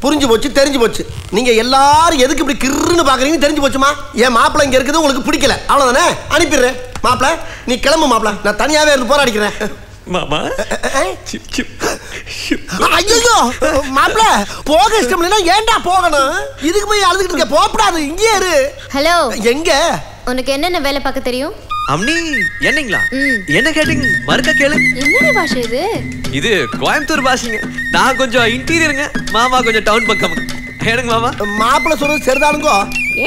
புரிஞ்சு போச்சு, தெரிஞ்சு போச்சு. நீங்க எல்லாரும் எதுக்கு இப்படி கிறுன்னு பாக்குறீங்கன்னு தெரிஞ்சு போச்சுமா. என் மாப்பிள்ளை இங்க இருக்குது உங்களுக்கு பிடிக்கல, அவ்வளவுதானே? அனுப்பிடுறேன். மாப்பிள்ளை நீ கிளம்பு மாப்பிள்ளை, நான் தனியாவே இருந்து போராடிக்கிறேன். மாமா ஐயோ மாப்பிள்ளை போக இஷ்டம் இல்லைன்னா ஏன்டா போகணும்? இதுக்கு போய் அழுதுகிட்டு இருக்க, போகக்கூடாது, இங்கே இரு. ஹலோ, எங்க உனக்கு என்னென்ன வேலை பார்க்க தெரியும்? அம்னி என்னங்களா? என்ன கேட்டீங்க? மறுக்க கேளு. என்னடி பாஷை இது? இது கோயம்புத்தூர் பாஷைங்க. நான் கொஞ்சம் இன்டீரியருங்க, மாமா கொஞ்சம் டவுன் பக்கம். ஏனுங்க மாமா? மாப்பிள்ளை சொல்றது சரிதானுங்கோ.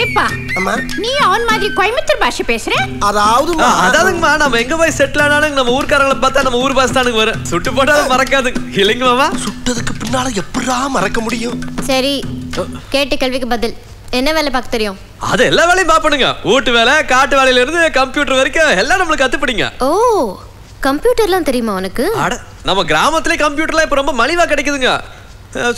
ஏப்பா அம்மா நீ அவன் மாதிரி கோயம்புத்தூர் பாஷை பேசுற? அதாவதுங்கம்மா, நம்ம எங்க போய் செட்டில் ஆனாலும் நம்ம ஊர்க்காரங்களை பார்த்தா நம்ம ஊர் பாஷை தானுங்க வரும். சுட்டு போட்டாலும் மறக்காது இல்லைங்க மாமா? சுட்டதுக்கு பின்னால எப்படா மறக்க முடியும்? சரி, கேட்ட கேள்விக்கு பதில். என்ன வேலை பார்க்க தெரியும்? அது எல்லா வேலையும் பாப்பணுங்க. வீட்டு வேலை, காட்டு வேலையில இருந்து கம்ப்யூட்டர் வரைக்கும் எல்லாம் நம்மளுக்கு கத்துப்படிங்க. ஓ, கம்ப்யூட்டர்லாம் தெரியுமா உனக்கு? அட, நம்ம கிராமத்திலே கம்ப்யூட்டர்லாம் இப்ப ரொம்ப மலிவா கிடைக்குதுங்க.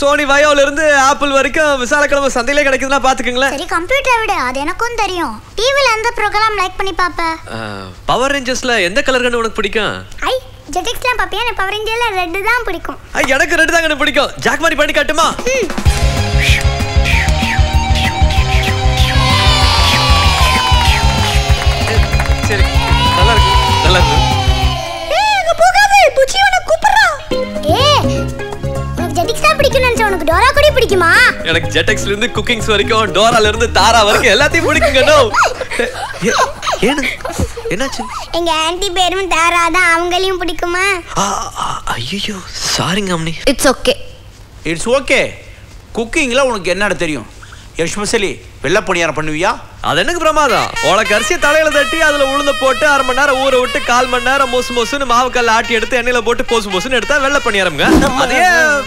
சோனி வயோல இருந்து ஆப்பிள் வரைக்கும் விசாலக்கிழமை சந்தையிலே கிடைக்குதுன்னா பாத்துக்கங்களேன். சரி, கம்ப்யூட்டரை விட அது எனக்கும் தெரியும். டிவில எந்த ப்ரோகிராம் லைக் பண்ணி பாப்ப? பவர் ரேஞ்சர்ஸ்ல எந்த கலர் கண்ணு உனக்கு பிடிக்கும்? ஐ ஜெட்டிக்ஸ்லாம் பாப்பியா? எனக்கு பவர் ரேஞ்சர்ல ரெட் தான் பிடிக்கும். ஐ எனக்கு ரெட் தான் கண்ணு பிடிக்கும். ஜாக் மாதிரி பண்ணி காட்டுமா? சரி, நல்லா இருக்கு, நல்லா இருக்கு. ஏய், அங்க போகாத, புச்சி உன்னை கூப்பிடுறான். ஏய், உனக்கு ஜெட்டிக்ஸ்லாம் பிடிக்கும்னு நினைச்ச, உனக்கு டோரா கூட பிடிக்குமா? எனக்கு ஜெட்டெக்ஸ்ல இருந்து குக்கிங்ஸ் வரைக்கும், டோரால இருந்து தாரா வரைக்கும் எல்லாத்தையும் பிடிக்குங்க. நோ ஏனு என்னாச்சு? எங்க ஆன்ட்டி பேரும் தாரா தான், அவங்களையும் பிடிக்குமா? ஐயோ சாரிங்க அம்மனி. It's okay. It's okay. குக்கிங்ல உனக்கு என்னடா தெரியும்? எஸ்பெஷலி வெள்ளை பணியாரம் பண்ணுவியா? அது எனக்கு பிரமாதம். உனக்கு அரிசியை தலையில தட்டி அதுல உளுந்த போட்டு 1/2 மணி நேரம் ஊற விட்டு 1/4 மணி நேரம் மொசு மொசுன்னு மாவுக்கல்ல ஆட்டி எடுத்து எண்ணெயில போட்டு பொசு பொசுன்னு எடுத்தா வெள்ளை பணியாரம்ங்க. அதே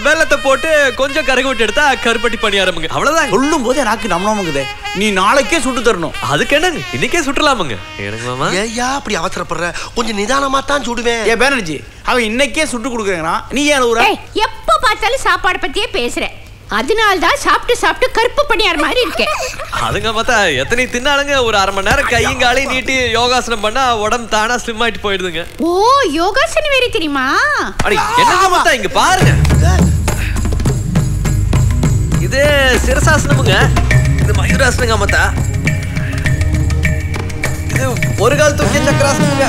வெள்ளத்தை போட்டு கொஞ்சம் கருகு விட்டு எடுத்தா கருப்பட்டி பணியாரம்ங்க. அவ்வளவுதான். சொல்லும் போது எனக்கு நம்மளமுங்குதே. நீ நாளைக்கே சுட்டு தரணும். அதுக்கு என்னங்க, இன்னைக்கே சுட்டுலாமுங்க. எனக்கு மாமா ஏயா அப்படி அவசரப்படுற? கொஞ்சம் நிதானமா தான் சுடுவேன். ஏ பேனர்ஜி, அவன் இன்னைக்கே சுட்டு கொடுக்குறேங்கன்னா நீ ஏன் ஊரா? எப்ப பார்த்தாலும் சாப்பாடு பத்தியே பேசுற. அதனால்தான் சாப்பிட்டு சாப்பிட்டு கருப்பு பணியார் மாதிரி இருக்கேன். அதுங்க பார்த்தா எத்தனை தின்னாலுங்க ஒரு 1/2 மணி நேரம் கையும் காலையும் நீட்டி யோகாசனம் பண்ணா உடம்பு தானா ஸ்லிம் ஆயிட்டு போயிடுதுங்க. ஓ, யோகாசனம் வேற தெரியுமா? அடி என்னங்க பார்த்தா இங்க பாருங்க. இது சிரசாசனமுங்க, இது மயூராசனங்க மத்தா. இது ஒரு கால் தூக்கிய சக்கராசனமுங்க.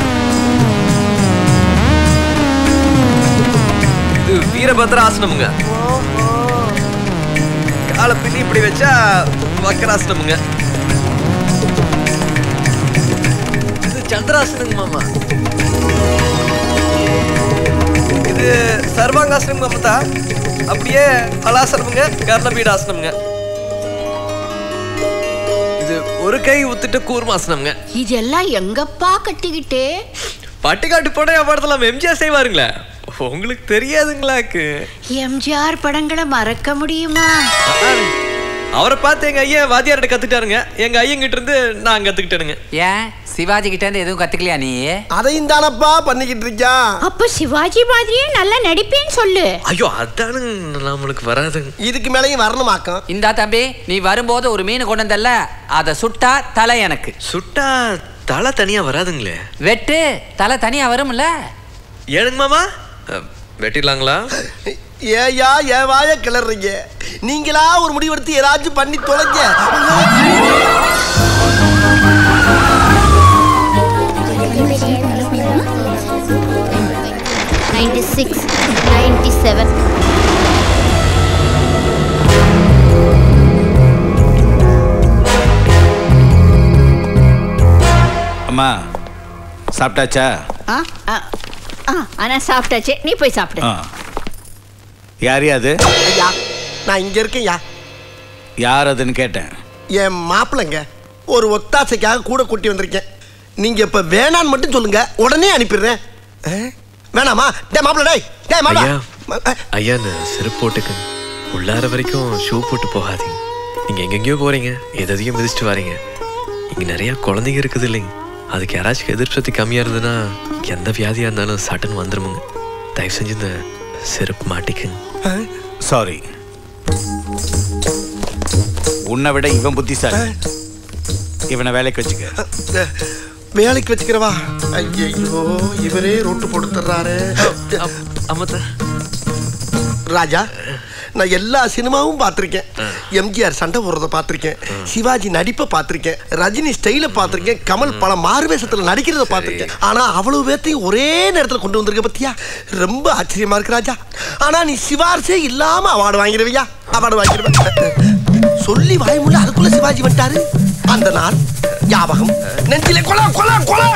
இது வீரபத்ராசனமுங்க. காலை பின்னி இப்படி வச்சா வக்கராசனமுங்க. இது சந்திராசனங்க மாமா. இது சர்வாங்காசனம் மாமா. அப்படியே ஹலாசனமுங்க, கர்ணபீடாசனமுங்க. இது ஒரு கை ஊத்துட்டு கூர்மாசனமுங்க. இதெல்லாம் எங்கப்பா கட்டிக்கிட்டு? பட்டிக்காட்டு போட படத்துல எம்ஜிஆர் செய்வாருங்களே, உங்களுக்கு தெரியாதுங்களாக்கு? எம்ஜிஆர் படங்களை மறக்க முடியுமா? அவரை பார்த்து எங்க ஐயா வாத்தியார்கிட்ட கத்துட்டாருங்க. எங்க ஐயங்கிட்ட இருந்து நான் கத்துக்கிட்டேனுங்க. ஏன் சிவாஜி கிட்ட இருந்து எதுவும் கத்துக்கலையா நீ? அதையும் தானப்பா பண்ணிக்கிட்டு இருக்கியா? அப்ப சிவாஜி மாதிரியே நல்லா நடிப்பேன்னு சொல்லு. ஐயோ அதானு நம்மளுக்கு வராது. இதுக்கு மேலேயும் வரணுமாக்கம். இந்தா தம்பி, நீ வரும்போது ஒரு மீன் கொண்டு வந்தல்ல, அதை சுட்டா தலை எனக்கு. சுட்டா தலை தனியா வராதுங்களே. வெட்டு தலை தனியா வரும்ல. ஏனுங்க மாமா, வெட்டிடலாங்களா? ஏயா ஏன் வாய கிளறீங்க? நீங்களா ஒரு முடிவெடுத்து ஏதாச்சும் பண்ணி தொலைங்க. 96, 97. அம்மா சாப்பிட்டாச்சா? ஆனா சாப்பிட்டாச்சு, நீ போய் சாப்பிடு. யார் அது? ஐயா நான் இங்க இருக்கேன். யார் அதுன்னு கேட்டேன். என் மாப்பிள்ளைங்க, ஒரு ஒத்தாசைக்காக கூட கூட்டி வந்திருக்கேன். நீங்க இப்ப வேணான்னு மட்டும் சொல்லுங்க, உடனே அனுப்பிடுறேன். வேணாமா? டே மாப்பிள்ள, டே மாப்பிள்ள. ஐயா செருப்பு போட்டுக்கு உள்ளார வரைக்கும் ஷூ போட்டு போகாதீங்க. நீங்க எங்கெங்கயோ போறீங்க, எதையும் மிதிச்சுட்டு வரீங்க. இங்க நிறைய குழந்தைங்க இருக்குது இல்லைங்க, அதுக்கு யாராச்சும் எதிர்ப்பு சக்தி கம்மியா இருந்ததுன்னா எந்த வியாதியா இருந்தாலும் சட்டுன்னு வந்துருமுங்க. தயவு செஞ்சு இந்த செருப்பு மாட்டிக்குங்க. சாரி, உன்னை விட இவன் புத்திசாலி. இவனை வேலைக்கு வச்சுக்க. வேலைக்கு வச்சுக்கிறவா? ஐயோ, இவரே ரோட்டு போட்டு தர்றாரு. அம்மத்த ராஜா, நான் எல்லா சினிமாவும் பார்த்திருக்கேன். எம்ஜிஆர் சண்டை போடுறத பார்த்திருக்கேன், சிவாஜி நடிப்பை பார்த்திருக்கேன், ரஜினி ஸ்டைல பார்த்திருக்கேன், கமல் பல மாறுவேஷத்துல நடிக்கிறத பார்த்திருக்கேன். ஆனா அவ்வளவு பேர்த்தையும் ஒரே நேரத்துல கொண்டு வந்திருக்க பத்தியா, ரொம்ப ஆச்சரியமா இருக்கு ராஜா. ஆனா நீ சிவார்சே இல்லாம அவார்டு வாங்கிடுவியா? அவார்டு வாங்கிடுவேன் சொல்லி வாய்மூல அதுக்குள்ள சிவாஜி வந்துட்டாரு. அந்த நாள் ஞாபகம் நெஞ்சிலே கொலை கொலை கொலை.